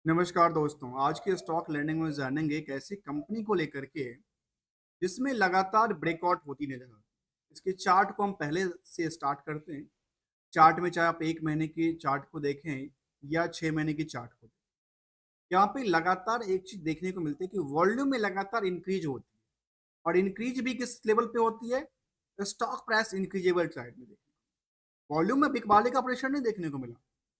नमस्कार दोस्तों, आज के स्टॉक लर्निंग में जानेंगे एक ऐसी कंपनी को लेकर के जिसमें लगातार ब्रेकआउट होती नजर आती है। इसके चार्ट को हम पहले से स्टार्ट करते हैं। चार्ट में चाहे आप 1 महीने की चार्ट को देखें या 6 महीने की चार्ट को देखें, यहाँ पे लगातार एक चीज देखने को मिलती है कि वॉल्यूम में लगातार इंक्रीज होती है। और इंक्रीज भी किस लेवल पे होती है? स्टॉक प्राइस इंक्रीजेबल साइड में देखिए। वॉल्यूम में बिकवाली का प्रेशर नहीं देखने को मिला।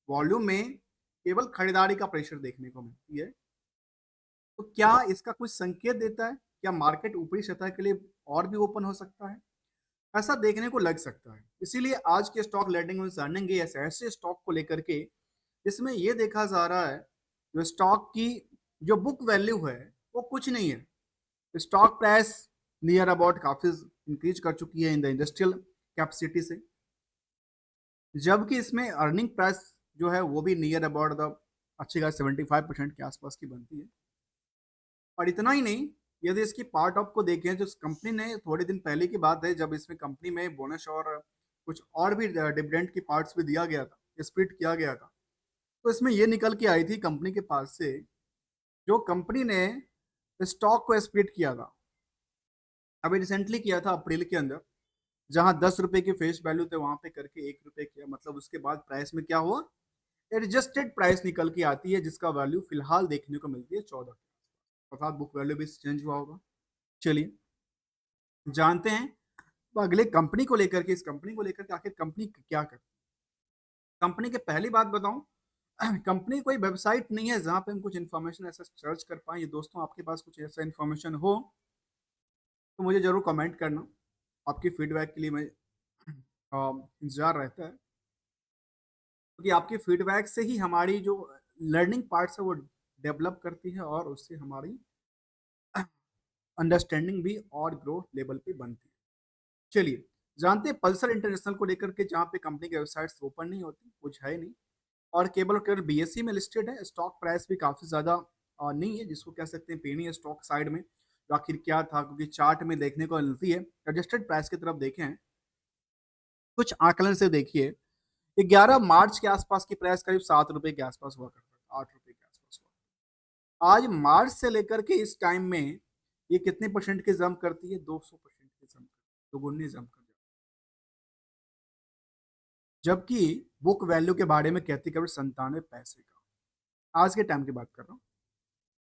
वॉल्यूम में केवल खरीदारी का प्रेशर देखने को मिलती है। तो क्या इसका कुछ संकेत देता है? क्या मार्केट ऊपरी सतह के लिए और भी ओपन हो सकता है? ऐसा देखने को लग सकता है। इसीलिए आज के स्टॉक लर्निंग में जानेंगे ऐसे ऐसे स्टॉक को लेकर के जिसमें ये देखा जा रहा है जो स्टॉक की जो बुक वैल्यू है वो कुछ नहीं है। स्टॉक प्राइस नियर अबाउट काफी इंक्रीज कर चुकी है इन द इंडस्ट्रियल कैपेसिटी से, जबकि इसमें अर्निंग प्राइस जो है वो भी नियर अबाउट द अच्छी खासी 75% के आसपास की बनती है। और इतना ही नहीं, यदि इसकी पार्ट ऑफ को देखें जो कंपनी ने थोड़े दिन पहले की बात है जब इसमें कंपनी में बोनस और कुछ और भी डिविडेंड की पार्ट्स भी दिया गया था, स्प्लिट किया गया था। तो इसमें ये निकल के आई थी कंपनी के पास से, जो कंपनी ने स्टॉक को स्प्लिट किया था अभी रिसेंटली किया था अप्रैल के अंदर, जहां 10 रुपए की फेस वैल्यू थे वहां पे करके 1 रुपए किया। मतलब उसके बाद प्राइस में क्या हुआ? एडजस्टेड प्राइस निकल के आती है जिसका वैल्यू फिलहाल देखने को मिलती है 14। अर्थात बुक वैल्यू भी चेंज हुआ होगा। चलिए जानते हैं तो अगले कंपनी को लेकर के, इस कंपनी को लेकर के आखिर कंपनी क्या करती है। कंपनी के पहली बात बताऊं, कंपनी कोई वेबसाइट नहीं है जहां पे हम कुछ इन्फॉर्मेशन ऐसा सर्च कर पाए। दोस्तों आपके पास कुछ ऐसा इन्फॉर्मेशन हो तो मुझे जरूर कमेंट करना। आपकी फीडबैक के लिए मैं इंतजार रहता है, क्योंकि आपकी फीडबैक से ही हमारी जो लर्निंग पार्ट्स है वो डेवलप करती है और उससे हमारी अंडरस्टैंडिंग भी और ग्रो लेवल पे बनती है। चलिए जानते हैं पल्सर इंटरनेशनल को लेकर के, जहाँ पे कंपनी की वेबसाइट्स ओपन नहीं होती, कुछ है नहीं, और केवल केवल बीएसई में लिस्टेड है। स्टॉक प्राइस भी काफी ज्यादा नहीं है, जिसको कह सकते हैं पेनी है स्टॉक साइड में। तो आखिर क्या था, क्योंकि चार्ट में देखने को मिलती है। एडजस्टेड प्राइस की तरफ देखें, कुछ आकलन से देखिए, 11 मार्च के आसपास की प्राइस करीब 7 रुपए के आसपास हुआ करता था, 8 रुपए के आसपास हुआ। आज मार्च से लेकर के इस टाइम में ये कितने परसेंट की जंप करती है? 200% की जंप, दोगुनी जंप कर, जबकि बुक वैल्यू के बारे में कहती केवल 97 पैसे का। आज के टाइम की बात कर रहा हूँ।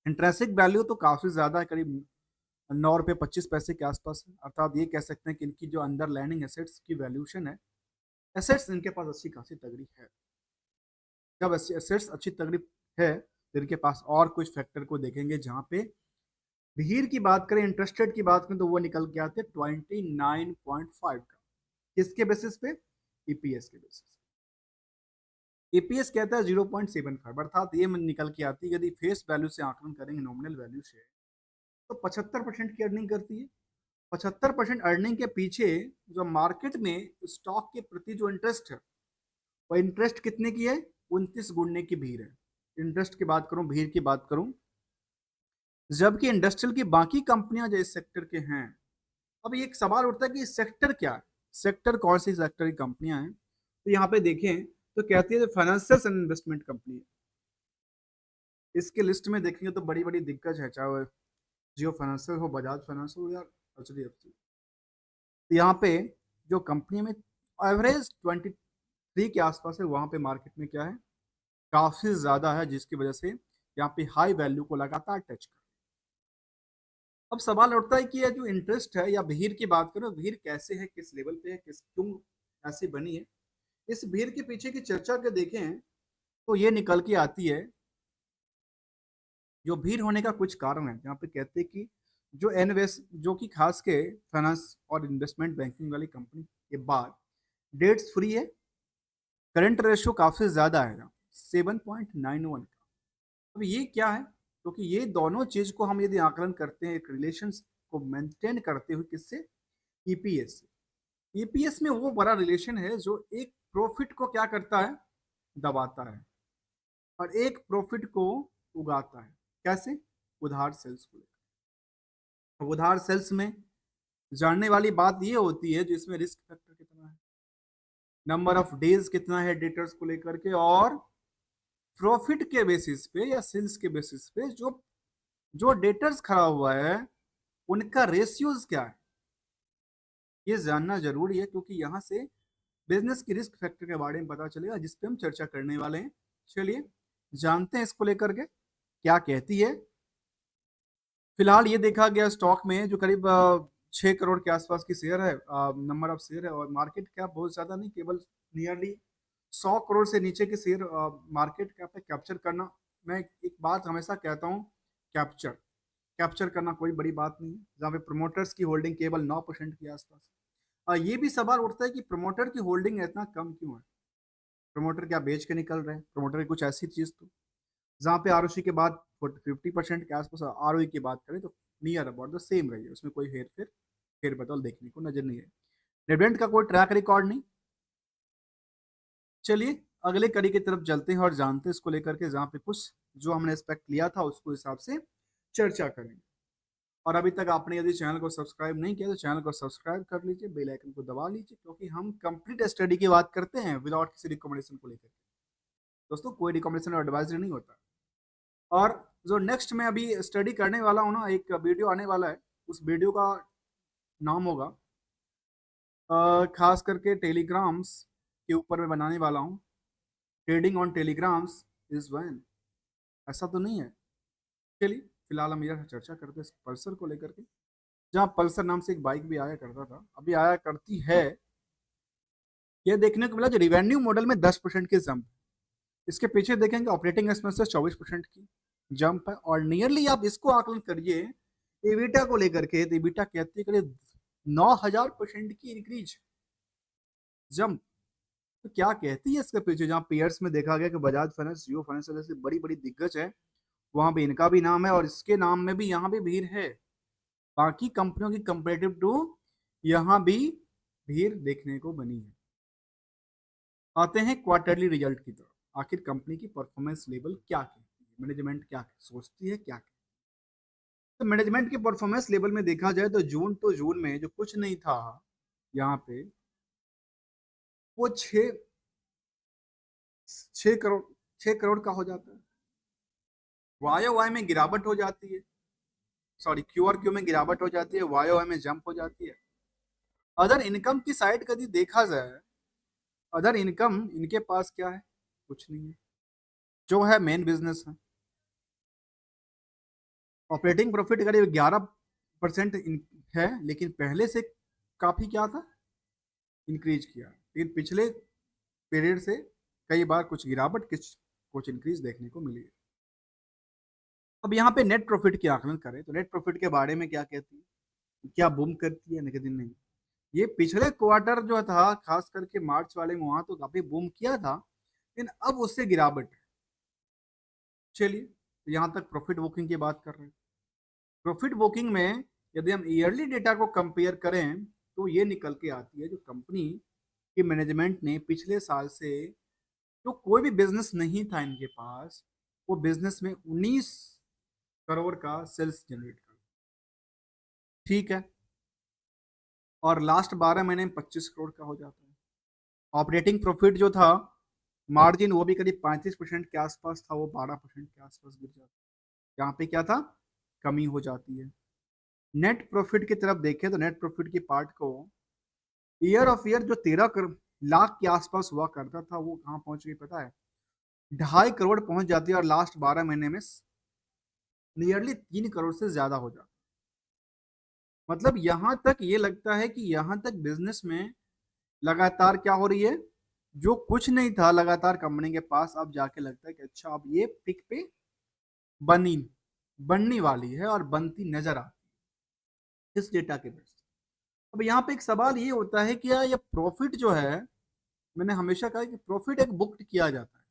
इंट्रेंसिक वैल्यू तो काफी ज्यादा है, करीब 9 रुपये 25 पैसे के आसपास है। अर्थात ये कह सकते हैं कि इनकी जो अंडरलाइनिंग एसेट्स की वैल्यूशन है, एसेट्स इनके पास अच्छी खासी तगड़ी है। जब एसेट्स अच्छी तगड़ी है तो इनके पास और कुछ फैक्टर को देखेंगे, जहाँ पे भीड़ की बात करें, इंटरेस्टेड की बात करें, तो वो निकल के आते 29.5 का। किसके बेसिस पे? ईपीएस के बेसिस। ईपीएस कहता है 0.75, अर्थात ये निकल के आती है यदि फेस वैल्यू से आकलन करेंगे, नॉमिनल वैल्यू से, तो 75% की अर्निंग करती है। 75% अर्निंग के पीछे जो मार्केट में स्टॉक के प्रति जो इंटरेस्ट है, वो इंटरेस्ट कितने की है? 29 गुने की भीड़ है। इंटरेस्ट की बात करूं, भीड़ की बात करूं, जबकि इंडस्ट्रियल की बाकी कंपनियां जो इस सेक्टर के हैं। अब ये एक सवाल उठता है कि सेक्टर क्या है, सेक्टर कौन सी सेक्टर की कंपनियां हैं? तो यहाँ पे देखें तो कहती है फाइनेंशियल एंड इन्वेस्टमेंट कंपनी। इसके लिस्ट में देखेंगे तो बड़ी बड़ी दिग्गज है, चाहे वो जियो फाइनेंशियल हो, बजाज फाइनेंशियल हो या एचडीएफसी। तो यहाँ पे जो कंपनी में एवरेज 23 के आसपास है, वहां पे मार्केट में क्या है? काफी ज्यादा है, जिसकी वजह से यहाँ पे हाई वैल्यू को लगातार टच कर। अब सवाल उठता है कि ये जो इंटरेस्ट है या भीड़ की बात करो, भीड़ कैसे है, किस लेवल पे है, किस क्यों ऐसी बनी है? इस भीड़ के पीछे की चर्चा के देखें तो ये निकल के आती है, जो भीड़ होने का कुछ कारण है। जहाँ पे कहते हैं कि जो इन्वेस्ट जो कि खास के फाइनेंस और इन्वेस्टमेंट बैंकिंग वाली कंपनी के बाद डेट्स फ्री है। करंट रेशियो काफी ज्यादा है, 7.91 का। अब ये क्या है? क्योंकि ये दोनों चीज को हम यदि आकलन करते हैं, एक रिलेशन को मेंटेन करते हुए, किससे? ईपीएस से। ईपीएस में वो बड़ा रिलेशन है जो एक प्रॉफिट को क्या करता है? दबाता है, और एक प्रॉफिट को उगाता है। कैसे? उधार सेल्स को लेकर। अब उधार सेल्स में जानने वाली बात ये होती है, जो इसमें रिस्क फैक्टर कितना है, नंबर ऑफ डेज कितना है डेटर्स को लेकर के, और प्रॉफिट के बेसिस पे या सेल्स के बेसिस पे जो जो डेटर्स खड़ा हुआ है उनका रेशियोज क्या है, ये जानना जरूरी है, क्योंकि यहाँ से बिजनेस की रिस्क फैक्टर के बारे में पता चलेगा जिस पे हम चर्चा करने वाले हैं। चलिए जानते हैं इसको लेकर के क्या कहती है। फिलहाल ये देखा गया स्टॉक में जो करीब 6 करोड़ के आसपास की शेयर है, नंबर ऑफ शेयर है, और मार्केट कैप बहुत ज्यादा नहीं, केवल नियरली 100 करोड़ से नीचे के शेयर मार्केट कैप पे कैप्चर करना। मैं एक बात हमेशा कहता हूँ, कैप्चर कैप्चर करना कोई बड़ी बात नहीं है, जहाँ पे प्रमोटर्स की होल्डिंग केवल 9% के आसपास है। ये भी सवाल उठता है कि प्रमोटर की होल्डिंग इतना कम क्यों है, प्रमोटर क्या बेच के निकल रहे हैं, प्रमोटर की कुछ ऐसी चीज तो जहाँ पे आरओसी के बाद 50% के आसपास आरओई की बात करें तो नियर अबाउट द सेम रही है, उसमें कोई फेर बदल देखने को नजर नहीं है। डिविडेंड का कोई ट्रैक रिकॉर्ड नहीं। चलिए अगले कड़ी की तरफ चलते हैं और जानते हैं इसको लेकर के, जहाँ पे कुछ जो हमने एक्सपेक्ट लिया था उसको हिसाब से चर्चा करेंगे। और अभी तक आपने यदि चैनल को सब्सक्राइब नहीं किया तो चैनल को सब्सक्राइब कर लीजिए, बेल आइकन को दबा लीजिए, क्योंकि हम कंप्लीट स्टडी की बात करते हैं विदाउट किसी रिकमेंडेशन को लेकर। दोस्तों कोई रिकमेंडेशन और एडवाइजरी नहीं होता। और जो नेक्स्ट में अभी स्टडी करने वाला हूँ ना, एक वीडियो आने वाला है, उस वीडियो का नाम होगा खास करके टेलीग्राम्स के ऊपर मैं बनाने वाला हूँ। Trading on telegrams is when, ऐसा तो नहीं है। चलिए फिलहाल हम यह चर्चा करते हैं पल्सर को लेकर के, जहाँ पल्सर नाम से एक बाइक भी आया करता था, अभी आया करती है। यह देखने को मिला जो रिवेन्यू मॉडल में 10% की जंप, इसके पीछे देखेंगे ऑपरेटिंग एक्सपेंसेस 24% की जंप है, और नियरली आप इसको आकलन करिए एबिटा को लेकर के, तो एबिटा कहती है करीब 9,000% की इंक्रीज जंप। तो क्या कहती है इसके पीछे, जहाँ पेयर्स में देखा गया कि बजाज फाइनेंस, जियो फाइनेंस जैसी बड़ी बड़ी दिग्गज है, वहां पे इनका भी नाम है और इसके नाम में भी यहाँ भी भीड़ है, बाकी कंपनियों की कंपेरेटिव टू यहाँ भी भीड़ देखने को बनी है। आते हैं क्वार्टरली रिजल्ट की तरफ, आखिर कंपनी की परफॉर्मेंस लेवल क्या कहती है, मैनेजमेंट क्या सोचती है, क्या कहती है। तो मैनेजमेंट के परफॉर्मेंस लेवल में देखा जाए तो जून टू जून में जो कुछ नहीं था यहाँ पे, वो 6 करोड़ 6 करोड़ का हो जाता है। वाई वाई में गिरावट हो जाती है, सॉरी क्यू आर क्यू में गिरावट हो जाती है, वाई वाई में जंप हो जाती है। अदर इनकम की साइड कभी देखा जाए, अदर इनकम इनके पास क्या है, कुछ नहीं है, जो है मेन बिजनेस है। ऑपरेटिंग प्रॉफिट करीब 11% है, लेकिन पहले से काफी क्या था, इंक्रीज किया, लेकिन पिछले पीरियड से कई बार कुछ गिरावट कुछ इंक्रीज देखने को मिली है। अब यहाँ पे नेट प्रॉफिट की आकलन करें तो नेट प्रॉफिट के बारे में क्या कहती है, क्या बूम करती है, नहीं नहीं। ये पिछले क्वार्टर जो था खास करके मार्च वाले में, वहां तो काफी बूम किया था, लेकिन अब उससे गिरावट है। चलिए तो यहाँ तक प्रॉफिट बुकिंग की बात कर रहे हैं। प्रॉफिट बुकिंग में यदि हम ईयरली डेटा को कंपेयर करें तो ये निकल के आती है जो कंपनी की मैनेजमेंट ने पिछले साल से, जो कोई भी बिजनेस नहीं था इनके पास, वो बिजनेस में 19 करोड़ का सेल्स जनरेट कर, ठीक है, और लास्ट 12 महीने में 25 करोड़ का हो जाता है। ऑपरेटिंग प्रॉफिट जो था, मार्जिन वो भी करीब 35% के आसपास था, वो 12% के आसपास गिर जाता है। यहाँ पे क्या था, कमी हो जाती है। नेट प्रॉफिट की तरफ देखें तो नेट प्रॉफिट की पार्ट को ईयर ऑफ ईयर जो 13 लाख के आसपास हुआ करता था, वो कहाँ पहुंच गई पता है, 2.5 करोड़ पहुंच जाती है, और लास्ट 12 महीने में नियरली 3 करोड़ से ज्यादा हो जाता है। मतलब यहां तक ये लगता है कि यहां तक बिजनेस में लगातार क्या हो रही है, जो कुछ नहीं था लगातार कंपनी के पास, अब जाके लगता है कि अच्छा अब ये पिक पे बनी बनने वाली है और बनती नजर आती है इस डेटा के बेस। अब यहाँ पे एक सवाल ये होता है कि यार ये प्रॉफिट जो है, मैंने हमेशा कहा कि प्रॉफिट एक बुक्ड किया जाता है,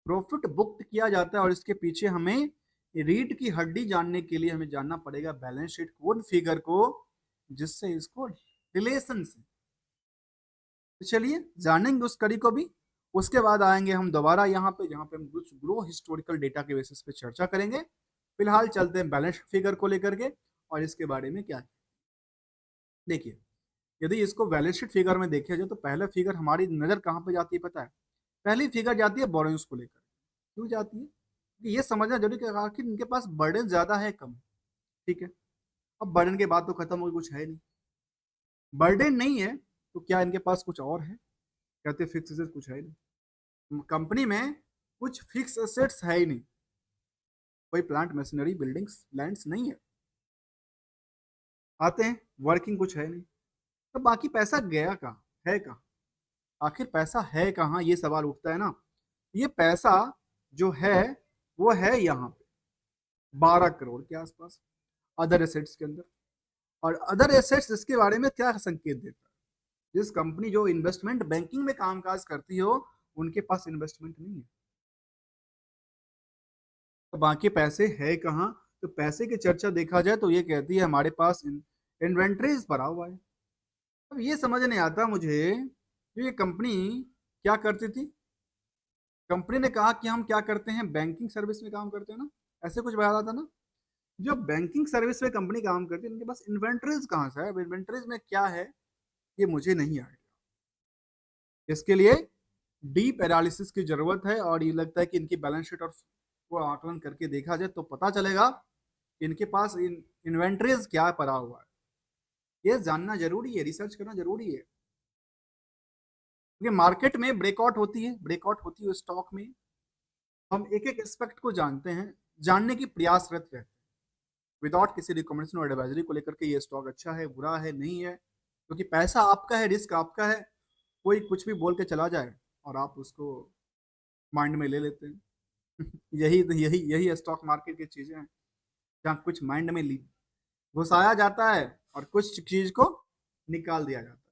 प्रॉफिट बुक्ड किया जाता है, और इसके पीछे हमें रीढ़ की हड्डी जानने के लिए हमें जानना पड़ेगा बैलेंस शीट कौन फिगर को, जिससे इसको रिलेशन से। तो चलिए जानेंगे उस कड़ी को भी, उसके बाद आएंगे हम दोबारा यहाँ पे, जहाँ पे हम कुछ ग्रो हिस्टोरिकल डेटा के बेसिस पे चर्चा करेंगे। फिलहाल चलते हैं बैलेंस फिगर को लेकर के, और इसके बारे में क्या है। देखिए यदि इसको बैलेंस शीट फिगर में देखा जाए तो पहला फिगर हमारी नजर कहाँ पे जाती है पता है, पहली फिगर जाती है बोरोइंग्स को लेकर। क्यों जाती है? क्योंकि ये समझना जरूरी है कि आखिर इनके पास बर्डन ज्यादा है कम, ठीक है। अब बर्डन के बाद तो खत्म हो गई, कुछ है नहीं। बर्डन नहीं है तो क्या इनके पास कुछ और है? कहते फिक्स एसेट्स कुछ है नहीं कंपनी में, कुछ फिक्स एसेट्स है ही नहीं, कोई प्लांट मशीनरी बिल्डिंग्स लैंड्स नहीं है। आते हैं, वर्किंग कुछ है नहीं, तो बाकी पैसा गया कहाँ, है कहाँ? आखिर पैसा है कहाँ, ये सवाल उठता है ना। ये पैसा जो है वो है यहाँ पे 12 करोड़ के आसपास अदर एसेट्स के अंदर। और अदर एसेट्स इसके बारे में क्या संकेत देता है? जिस कंपनी जो इन्वेस्टमेंट बैंकिंग में कामकाज करती हो, उनके पास इन्वेस्टमेंट नहीं है, तो बाकी पैसे है कहाँ? तो पैसे की चर्चा देखा जाए तो ये कहती है हमारे पास इन्वेंट्रीज भरा हुआ है। अब ये समझ नहीं आता मुझे, ये कंपनी क्या करती थी? कंपनी ने कहा कि हम क्या करते हैं, बैंकिंग सर्विस में काम करते हैं ना, ऐसे कुछ बताया था ना। जो बैंकिंग सर्विस में कंपनी काम करती है, उनके पास इन्वेंट्रीज कहाँ से है? इन्वेंट्रीज में क्या है, ये मुझे नहीं आइडिया। इसके लिए डीप एनालिसिस की जरूरत है, और ये लगता है कि इनकी बैलेंस शीट और वो आकलन करके देखा जाए तो पता चलेगा कि इनके पास इन्वेंट्रीज क्या पड़ा हुआ है। ये जानना जरूरी है, रिसर्च करना जरूरी है, क्योंकि मार्केट में ब्रेकआउट होती है स्टॉक में। हम एक एक एस्पेक्ट को जानते हैं, जानने की प्रयासरत रहते हैं, विदाउट किसी रिकमेंडेशन और एडवाइजरी को लेकर के ये स्टॉक अच्छा है, बुरा है, नहीं है। क्योंकि पैसा आपका है, रिस्क आपका है, कोई कुछ भी बोल के चला जाए और आप उसको माइंड में ले लेते हैं। यही यही यही स्टॉक मार्केट की चीजें हैं, जहाँ कुछ माइंड में घुसाया जाता है और कुछ चीज को निकाल दिया जाता है।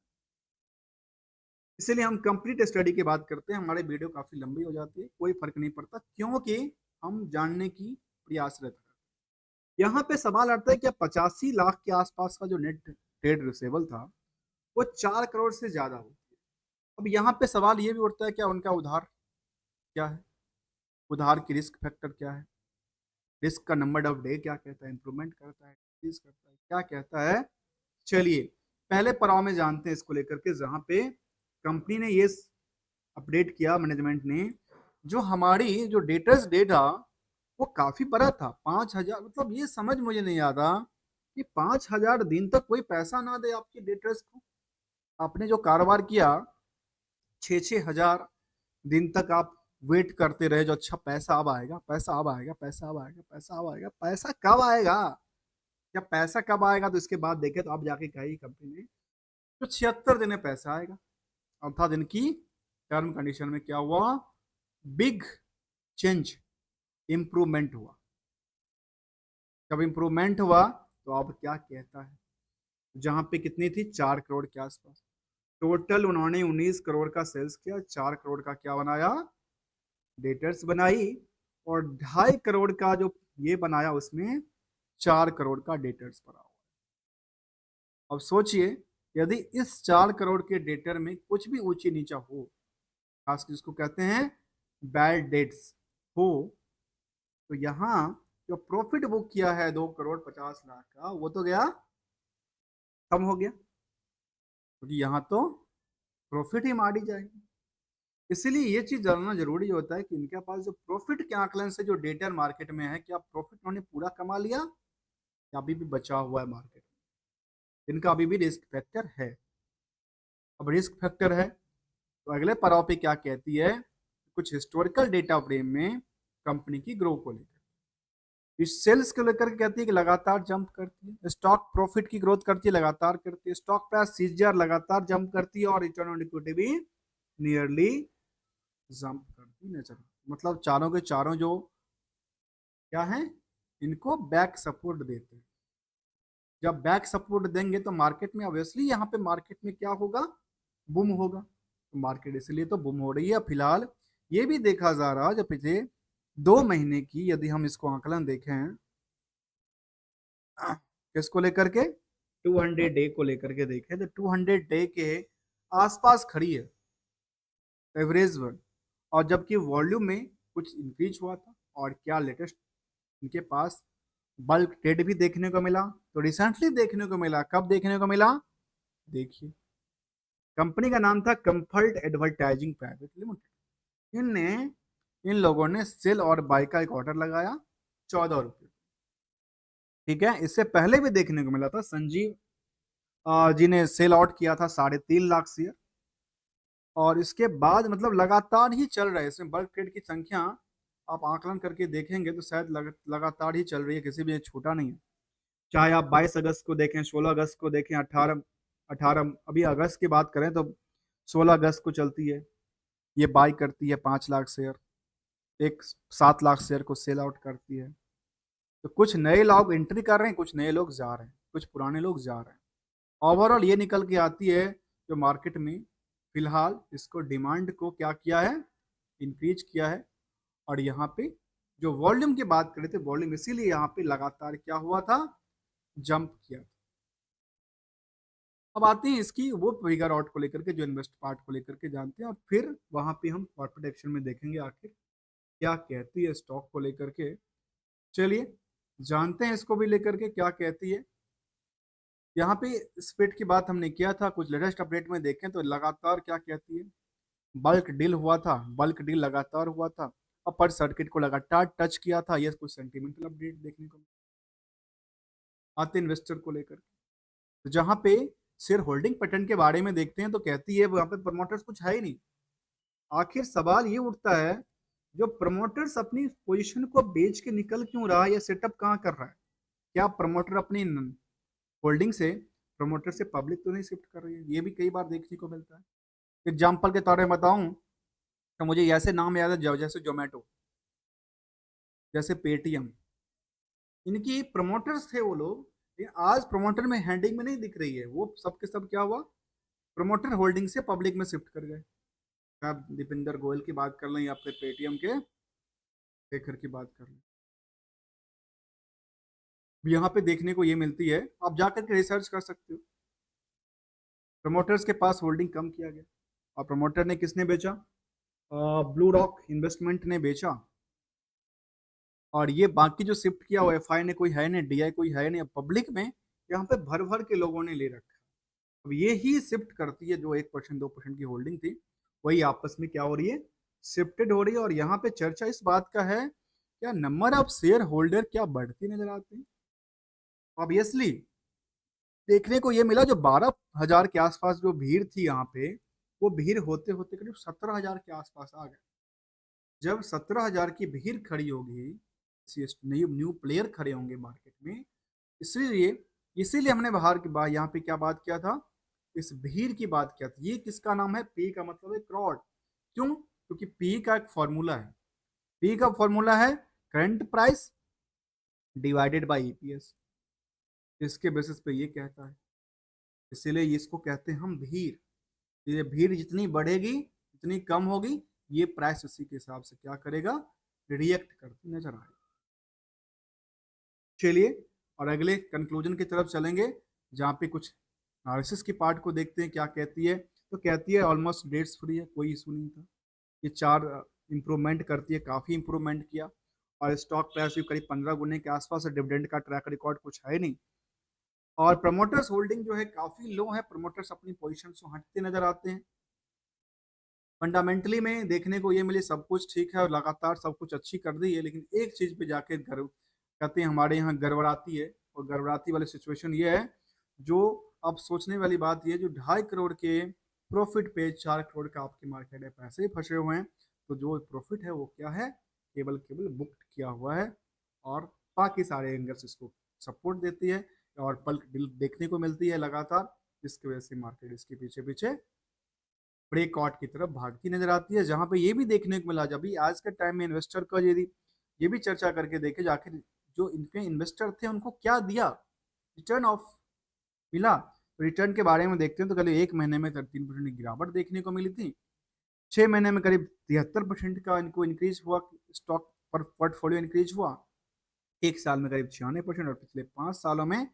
इसीलिए हम कंप्लीट स्टडी की बात करते हैं, हमारे वीडियो काफी लंबी हो जाती है, कोई फर्क नहीं पड़ता, क्योंकि हम जानने की प्रयासरत है। यहाँ पे सवाल आता है कि 85 लाख के आसपास का जो नेट ट्रेड रिसेबल था, वो 4 करोड़ से ज्यादा हो। अब यहाँ पे सवाल ये भी उठता है, क्या उनका उधार क्या है, उधार की रिस्क फैक्टर क्या है, रिस्क का नंबर ऑफ डे क्या कहता है, इंप्रूवमेंट करता है, डिक्रीज करता है, क्या कहता है? चलिए पहले पड़ाव में जानते हैं इसको लेकर के, जहां पे कंपनी ने ये अपडेट किया, मैनेजमेंट ने, जो हमारी जो डेटर्स डे था वो काफी बड़ा था, 5,000। मतलब ये समझ मुझे नहीं आता कि 5,000 दिन तक कोई पैसा ना दे आपके डेटर्स को। आपने जो कारोबार किया, 6,000 दिन तक आप वेट करते रहे, जो अच्छा पैसा अब आएगा, पैसा अब आएगा, पैसा अब आएगा, पैसा अब आएगा, पैसा कब आएगा? जब पैसा कब आएगा तो इसके बाद देखे तो आप जाके कही कंपनी ने तो 76 दिन में पैसा आएगा। और था दिन की टर्म कंडीशन में क्या हुआ, बिग चेंज, इंप्रूवमेंट हुआ। जब इंप्रूवमेंट हुआ तो अब क्या कहता है, जहां पे कितनी थी, 4 करोड़ के आसपास, टोटल उन्होंने 19 करोड़ का सेल्स किया, 4 करोड़ का क्या बनाया, डेटर्स बनाई, और 2.5 करोड़ का जो ये बनाया, उसमें 4 करोड़ का डेटर्स पड़ा हुआ। अब सोचिए, यदि इस 4 करोड़ के डेटर में कुछ भी ऊंची नीचा हो, खासकर जिसको कहते हैं बैड डेट्स हो, तो यहाँ जो प्रॉफिट बुक किया है 2 करोड़ 50 लाख का, वो तो गया, कम हो गया, क्योंकि यहाँ तो प्रॉफिट ही मारी जाएगी। इसीलिए ये चीज जानना जरूरी होता है कि इनके पास जो प्रॉफिट के आकलन से जो डेटा मार्केट में है, क्या प्रॉफिट उन्होंने पूरा कमा लिया या अभी भी बचा हुआ है मार्केट में? इनका अभी भी रिस्क फैक्टर है। अब रिस्क फैक्टर है तो अगले पड़ाव पे क्या कहती है, कुछ हिस्टोरिकल डेटा फ्रेम में कंपनी की ग्रो को लेकर, इस सेल्स को लेकर के कहती है कि लगातार जंप करती है, स्टॉक प्रॉफिट की ग्रोथ करती है, लगातार करती है, स्टॉक प्राइस सीजीआर लगातार जंप करती है, और रिटर्न ऑन इक्विटी भी नियरली जंप करती नजर। मतलब चारों के चारों जो क्या है, इनको बैक सपोर्ट देते हैं। जब बैक सपोर्ट देंगे तो मार्केट में ऑब्वियसली, यहाँ पे मार्केट में क्या होगा, बुम होगा। तो मार्केट इसलिए तो बुम हो रही है फिलहाल। ये भी देखा जा रहा है, जब पिछले 2 महीने की यदि हम इसको आकलन देखें, किसको लेकर के, 200 डे को लेकर के देखें, तो 200 डे के आसपास खड़ी है एवरेज वन। और जबकि वॉल्यूम में कुछ इंक्रीज हुआ था, और क्या लेटेस्ट इनके पास बल्क ट्रेड भी देखने को मिला, तो रिसेंटली देखने को मिला, कब देखने को मिला, देखिए, कंपनी का नाम था कंफर्ट एडवर्टाइजिंग प्राइवेट लिमिटेड। इनने इन लोगों ने सेल और बाय का एक ऑर्डर लगाया 14 रुपये। ठीक है, इससे पहले भी देखने को मिला था संजीव जी ने सेल आउट किया था 3.5 लाख शेयर। और इसके बाद मतलब लगातार ही चल रहा है, इसमें बल्क ट्रेड की संख्या आप आकलन करके देखेंगे तो शायद लगातार ही चल रही है, किसी भी छूटा नहीं है। चाहे आप 22 अगस्त को देखें, 16 अगस्त को देखें, 18 अभी अगस्त की बात करें तो 16 अगस्त को चलती है, ये बाई करती है 5 लाख शेयर, एक 7 लाख शेयर को सेल आउट करती है। तो कुछ नए लोग एंट्री कर रहे हैं, कुछ नए लोग जा रहे हैं, कुछ पुराने लोग जा रहे हैं। ओवरऑल ये निकल के आती है जो मार्केट में फिलहाल इसको डिमांड को क्या किया है, इंक्रीज किया है। और यहाँ पे जो वॉल्यूम की बात करें थे, वॉल्यूम इसीलिए यहाँ पे लगातार क्या हुआ था, जंप किया था। अब आते हैं इसकी वो फिगर आउट को लेकर के, जो इन्वेस्ट पार्ट को लेकर के जानते हैं, और फिर वहां पे हम कॉर्पोरेट एक्शन में देखेंगे आखिर क्या कहती है स्टॉक को लेकर के। चलिए जानते हैं इसको भी लेकर के क्या कहती है। यहाँ पे स्प्लिट की बात हमने किया था, कुछ लेटेस्ट अपडेट में देखें तो लगातार क्या कहती है, बल्क डील हुआ था, बल्क डील लगातार हुआ था, अपर सर्किट को लगातार टच किया था। ये कुछ सेंटिमेंटल अपडेट देखने को आते इन्वेस्टर को लेकर। तो जहाँ पे शेयर होल्डिंग पैटर्न के बारे में देखते हैं तो कहती है वहाँ पे प्रमोटर्स कुछ है ही नहीं। आखिर सवाल ये उठता है, जो प्रमोटर्स अपनी पोजीशन को बेच के निकल क्यों रहा है, या सेटअप कहाँ कर रहा है? क्या प्रमोटर अपनी होल्डिंग से प्रमोटर से पब्लिक तो नहीं शिफ्ट कर रही है? ये भी कई बार देखने को मिलता है। एग्जाम्पल के तौर पर बताऊं तो मुझे ऐसे नाम याद है जैसे जोमेटो, जैसे पेटीएम, इनकी प्रमोटर्स थे वो लोग, लेकिन आज प्रमोटर में हैंडिंग में नहीं दिख रही है। वो सब के सब क्या हुआ, प्रमोटर होल्डिंग से पब्लिक में शिफ्ट कर गए। आप दीपेंद्र गोयल की बात कर लें या फिर पेटीएम के शेखर की बात कर लें, यहाँ पे देखने को ये मिलती है। आप जाकर के रिसर्च कर सकते हो, प्रमोटर्स के पास होल्डिंग कम किया गया। और प्रमोटर ने किसने बेचा, ब्लू रॉक इन्वेस्टमेंट ने बेचा। और ये बाकी जो शिफ्ट किया वो एफआई ने कोई है नहीं, डीआई कोई है नहीं, पब्लिक में यहाँ पे भर भर के लोगों ने ले रखा। अब ये ही शिफ्ट करती है, जो 1% 2% की होल्डिंग थी वही आपस में क्या हो रही है, शिफ्टेड हो रही है। और यहाँ पे चर्चा इस बात का है, क्या नंबर ऑफ शेयर होल्डर क्या बढ़ती नजर आती है? ऑब्वियसली देखने को ये मिला, जो 12,000 के आसपास जो भीड़ थी यहाँ पे, वो भीड़ होते होते करीब 17,000 के आसपास आ गए। जब 17,000 की भीड़ खड़ी होगी, न्यू न्यू प्लेयर खड़े होंगे मार्केट में, इसलिए इसीलिए हमने बाहर की बात यहाँ पे क्या बात किया था, इस भीड़ की बात किया था। ये किसका नाम है, पी का मतलब है क्राउड। क्यों? क्योंकि पी का एक फॉर्मूला है, पी का फॉर्मूला है current price divided by EPS. इसके बेसिस पे ये कहता है, इसीलिए इसको कहते हैं हम भीड़। ये भीड़ जितनी बढ़ेगी जितनी कम होगी, ये प्राइस उसी के हिसाब से क्या करेगा, रिएक्ट करती नजर आएगी। चलिए और अगले कंक्लूजन की तरफ चलेंगे, जहाँ पे कुछ एनालिसिस की पार्ट को देखते हैं क्या कहती है। तो कहती है ऑलमोस्ट डेट्स फ्री है, कोई इशू नहीं था। ये 4 इंप्रूवमेंट करती है, काफ़ी इंप्रूवमेंट किया। और स्टॉक प्राइस भी करीब 15 गुने के आसपास है, डिविडेंड का ट्रैक रिकॉर्ड कुछ है नहीं। और प्रमोटर्स होल्डिंग जो है काफ़ी लो है, प्रमोटर्स अपनी पोजिशन से हटते नजर आते हैं। फंडामेंटली में देखने को ये मिले सब कुछ ठीक है और लगातार सब कुछ अच्छी कर दी है, लेकिन एक चीज़ पे जाके गर्व कहते हैं हमारे यहाँ गड़बड़ाती है। और गड़बड़ाती वाली सिचुएशन ये है, जो अब सोचने वाली बात ये, जो 2.5 करोड़ के प्रॉफिट पे 4 करोड़ का आपकी मार्केट है, पैसे ही फंसे हुए हैं। तो जो प्रॉफिट है वो क्या है, केवल केवल बुक्ड किया हुआ है। और बाकी सारे एंगल्स इसको सपोर्ट देती है, और बल्क डील देखने को मिलती है लगातार, जिसकी वजह से मार्केट इसके पीछे पीछे ब्रेकआउट की तरफ भागती नजर आती है। जहां पे ये भी देखने को मिला, जब भी आज के टाइम में इन्वेस्टर का यदि ये भी चर्चा करके देखे जाके, जो इनके इन्वेस्टर थे उनको क्या दिया, रिटर्न ऑफ मिला। रिटर्न के बारे में देखते हैं तो करीब 1 महीने में 13% की गिरावट देखने को मिली थी, 6 महीने में करीब 73% का इनको इंक्रीज हुआ, स्टॉक पर पोर्टफोलियो इंक्रीज हुआ, 1 साल में करीब 96%, और पिछले 5 सालों में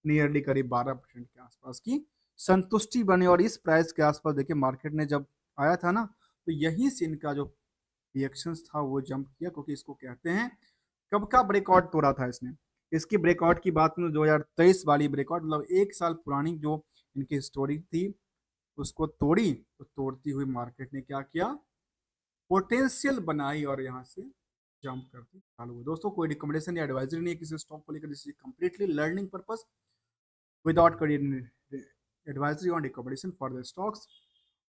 नियरली करीब 12% के आसपास की संतुष्टि बनी। और इस प्राइस के आसपास देखिए मार्केट ने जब आया था ना, तो यहीं से इनका जो रिएक्शंस था वो जंप किया, क्योंकि इसको कहते हैं कब का ब्रेकआउट तोड़ा था इसने। इसकी ब्रेकआउट की बात में 2023 वाली ब्रेकआउट, मतलब 1 साल पुरानी जो इनकी स्टोरी थी, उसको तोड़ी। तो तोड़ती हुई मार्केट ने क्या किया, पोटेंशियल बनाई और यहाँ से जंप करती चालू हुई। दोस्तों कोई रिकमेंडेशन या एडवाइजरी नहीं है किसी स्टॉक को लेकर, this is completely learning purpose without career advisory और रिकमेंडेशन फॉर द स्टॉक्स।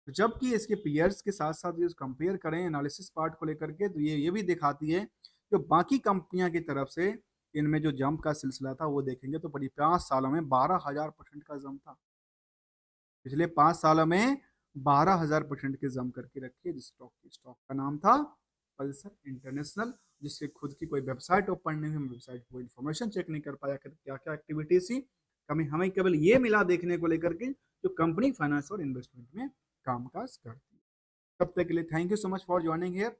जबकि इसके पीयर्स के साथ साथ ये कंपेयर करें एनालिसिस पार्ट को लेकर के, तो ये भी दिखाती है कि बाकी कंपनियां की तरफ से इनमें जो जंप का सिलसिला था वो देखेंगे तो बड़ी 5 सालों में 12,000% का जंप था। पिछले 5 सालों में 12,000% के जंप करके रखी है। जिस स्टॉक का नाम था पल्सर इंटरनेशनल, जिसके खुद की कोई वेबसाइट ओपन नहीं हुई, वेबसाइट को इन्फॉर्मेशन चेक नहीं कर पाया क्या क्या एक्टिविटीज थी। हमें केवल ये मिला देखने को लेकर के जो कंपनी फाइनेंस और इन्वेस्टमेंट में कामकाज करती है। तब तक के लिए thank you so much for joining here.